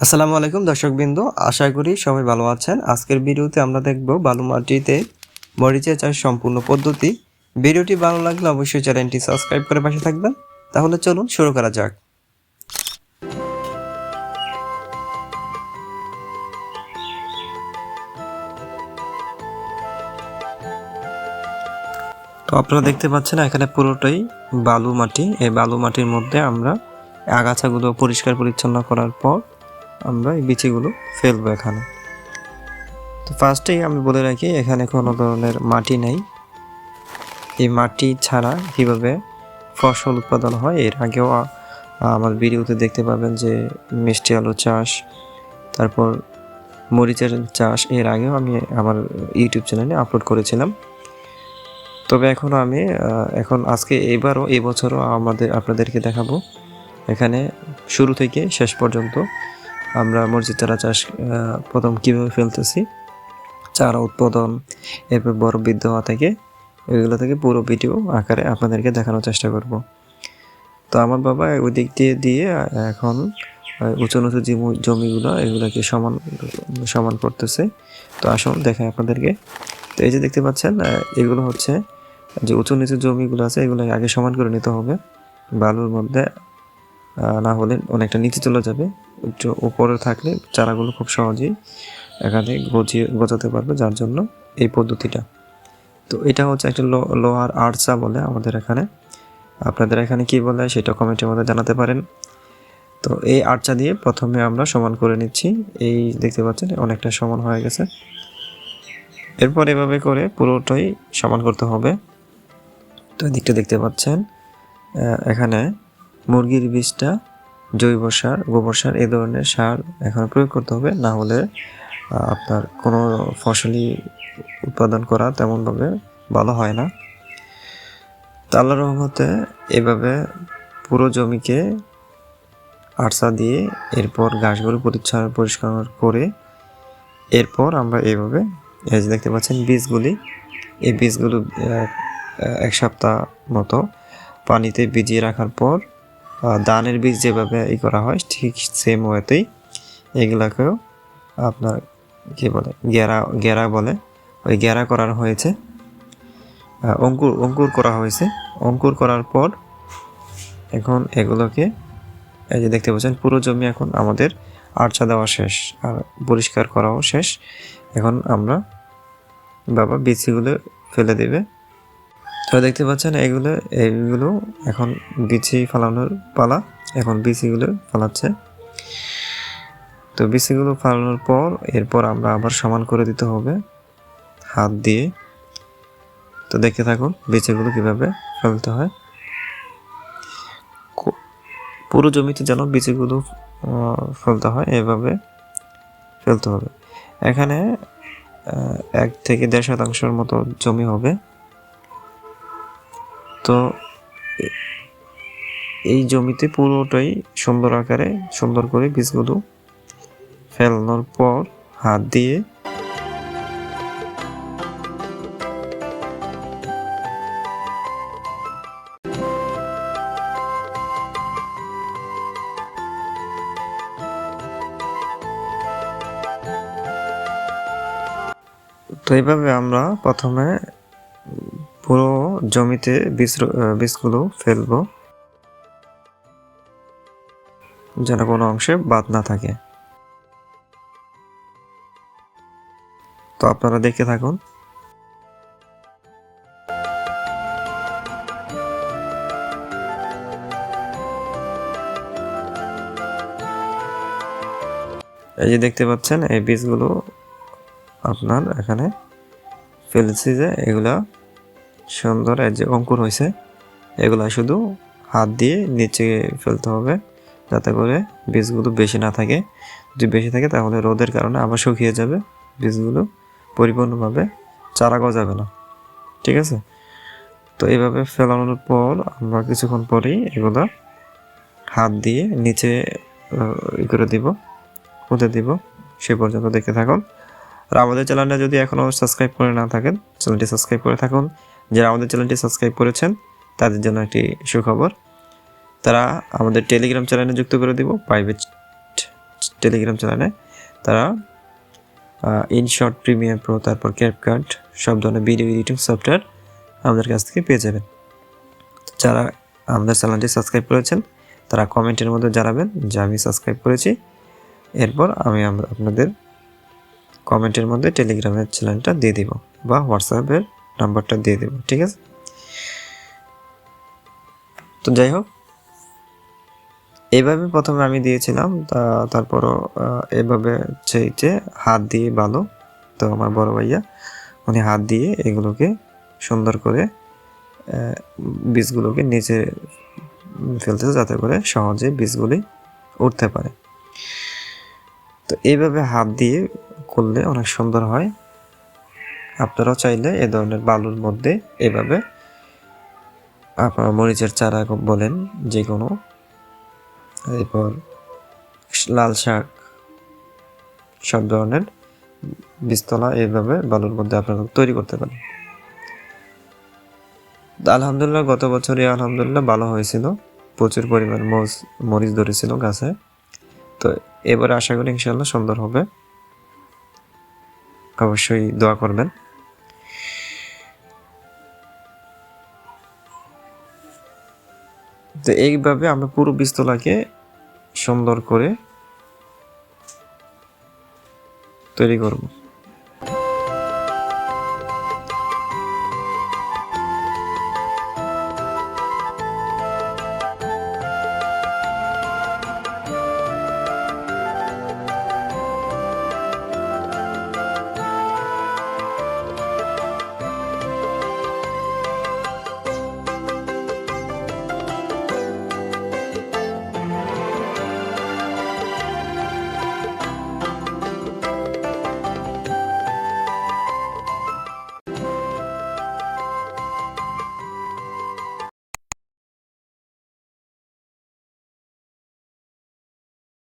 আসসালামু আলাইকুম দর্শকবৃন্দ, আশা করি সবাই ভালো আছেন। আজকের ভিডিওতে আমরা দেখব বালু মাটিতে মরিচের চাষ সম্পূর্ণ পদ্ধতি। ভিডিওটি ভালো লাগলে অবশ্যই চ্যানেলটি সাবস্ক্রাইব করে পাশে থাকবেন। তাহলে চলুন শুরু করা যাক। তো আপনারা দেখতে পাচ্ছেন এখানে পুরোটাই বালু মাটি। এই বালু মাটির মধ্যে আমরা আগাছাগুলো পরিষ্কার পরিচ্ছন্ন করার পর আমরা এই বিচিগুলো ফেলবো এখানে। তো ফার্স্টেই আমি বলে রাখি, এখানে কোনো ধরনের মাটি নেই। এই মাটি ছাড়া কিভাবে ফসল উৎপাদন হয় এর আগেও আমার ভিডিওতে দেখতে পাবেন যে মিষ্টি আলু চাষ, তারপর মরিচের চাষ এর আগেও আমি আমার ইউটিউব চ্যানেলে আপলোড করেছিলাম। তবে এখন আজকে এবারও এবছরও আপনাদেরকে দেখাবো এখানে শুরু থেকে শেষ পর্যন্ত আমরা মরিচের চারা চাষ প্রথম কীভাবে ফেলতেছি, চারা উৎপাদন, এরপর বড় বৃদ্ধ হওয়া থেকে এগুলো থেকে পুরো ভিডিও আকারে আপনাদেরকে দেখানোর চেষ্টা করব। তো আমার বাবা ওই দিক দিয়ে এখন উঁচু নিচু জমিগুলো এগুলোকে সমান করতেছে। তো আসুন দেখাই আপনাদেরকে। তো এই যে দেখতে পাচ্ছেন, এগুলো হচ্ছে যে উঁচু নিচু জমিগুলো আছে, এগুলো আগে সমান করে নিতে হবে। বালুর মধ্যে না হলে অনেকটা নিচে চলে যাবে। একটু উপরে থাকলে চারাগুলো খুব সহজেই এখানে গজাতে পারবে, যার জন্য এই পদ্ধতিটা। তো এটা হচ্ছে একটা লোহার আর্চা বলে আমাদের এখানে। আপনাদের এখানে কি বলে সেটা কমেন্টের মধ্যে জানাতে পারেন। তো এই আর্চা দিয়ে প্রথমে আমরা সমান করে নিচ্ছি। এই দেখতে পাচ্ছেন অনেকটা সমান হয়ে গেছে। এরপর এভাবে করে পুরোটাই সমান করতে হবে। তো এদিকটা দেখতে পাচ্ছেন এখানে মুরগির বীজটা, জৈব সার, গোবর সার এই ধরনের সার এখানে প্রয়োগ করতে হবে, না হলে আপনার কোনো ফসলই উৎপাদন করা তেমনভাবে ভালো হয় না। তো আল্লাহর রহমতে এভাবে পুরো জমিকে আর্চা দিয়ে এরপর ঘাসগুলো পরিষ্কার করে এরপর আমরা এইভাবে এই যে দেখতে পাচ্ছেন এই বীজগুলো এক সপ্তাহ মতো পানিতে ভিজিয়ে রাখার পর ধানের বীজ যেভাবে করা হয় ঠিক সেম ওয়েতেই এগুলাকেও আপনার কী বলে গেরা বলে, ওই গেরা করার হয়েছে, অঙ্কুর করা হয়েছে। অঙ্কুর করার পর এখন এগুলোকে এই যে দেখতে পাচ্ছেন পুরো জমি এখন আমাদের আর্চা দেওয়া শেষ আর পরিষ্কার করাও শেষ। এখন আমরা বাবা বিচিগুলো ফেলে দেবে। তো দেখতে পাচ্ছেন এইগুলো এখন বিচি ফালানোর পালা। এখন বিচিগুলো ফালাচ্ছে। তো বিচিগুলো ফালানোর পর এরপর আমরা আবার সমান করে দিতে হবে হাত দিয়ে। তো দেখতে থাকুন বিচিগুলো কিভাবে ফেলতে হয়। পুরো জমিতে যেন বিচিগুলো ফেলতে হয়, এভাবে ফেলতে হবে। এখানে 1 থেকে 1.5 শতাংশের মতো জমি হবে। তো এই জমিতে পুরোটাই সুন্দর করে বীজগুলো ফেলানোর পর হাত দিয়ে তো এইভাবে আমরা প্রথমে পুরো জমিতে বীজগুলো ফেলবো, যেন কোনো অংশে বাদ না থাকে। তো আপনারা দেখতে থাকুন। এই যে দেখতে পাচ্ছেন এই বীজগুলো আপনার এখানে ফেলেছি, যে এগুলা সুন্দর এই যে অঙ্কুর হয়েছে, এগুলা শুধু হাত দিয়ে নিচে ফেলতে হবে যাতে করে বীজগুলো বেশি না থাকে। যদি বেশি থাকে তাহলে রোদের কারণে আবার শুকিয়ে যাবে, বীজগুলো পরিপূর্ণভাবে চারা গজাবে না। ঠিক আছে? তো এইভাবে ফেলানোর পর আমরা কিছুক্ষণ পরেই এগুলো হাত দিয়ে নিচে করে দিব, পুঁতে দিব। সে পর্যন্ত দেখতে থাকুন। আর আমাদের চ্যানেলটা যদি এখনও সাবস্ক্রাইব করে না থাকেন, চ্যানেলটি সাবস্ক্রাইব করে থাকুন। যারা আমাদের চ্যানেলটি সাবস্ক্রাইব করেছেন তাদের জন্য একটি সুখবর, তারা আমাদের টেলিগ্রাম চ্যানেলে যুক্ত করে দিব, প্রাইভেট টেলিগ্রাম চ্যানেলে তারা ইনশট, প্রিমিয়ার প্রো, তারপর ক্যাপকাট সব ধরনের ভিডিও এডিটিং সফটওয়্যার আমাদের কাছ থেকে পেয়ে যাবেন। যারা আমাদের চ্যানেলটি সাবস্ক্রাইব করেছেন তারা কমেন্টের মধ্যে জানাবেন যে আমি সাবস্ক্রাইব করেছি। এরপর আমি আপনাদের কমেন্টের মধ্যে টেলিগ্রামের চ্যানেলটা দিয়ে দিব বা হোয়াটসঅ্যাপের নাম্বারটা দিয়ে দেব, ঠিক আছে? তো যাই হোক, এইভাবে প্রথমে আমি দিয়েছিলাম, তারপরও এভাবে যে হাত দিয়ে বালু, তো আমার বড় ভাইয়া উনি হাত দিয়ে এগুলোকে সুন্দর করে বীজগুলোকে নিচে ফেলতেছে যাতে করে সহজে বীজগুলি উঠতে পারে। তো এইভাবে হাত দিয়ে করলে অনেক সুন্দর হয়। আপনারাও চাইলে এ ধরনের বালুর মধ্যে এভাবে আপনার মরিচের চারা বলেন যে কোনো, এরপর লাল শাক, সব ধরনের বীজতলা এইভাবে বালুর মধ্যে আপনারা তৈরি করতে পারেন। আলহামদুলিল্লাহ গত বছরই আলহামদুলিল্লাহ ভালো হয়েছিল, প্রচুর পরিমাণ মরিচ ধরেছিল গাছে। তো এবারে আশা করি ইনশাআল্লাহ সুন্দর হবে, অবশ্যই দোয়া করবেন। তো এইভাবে আমরা পুরো বীজতলাকে সুন্দর করে তৈরি করব।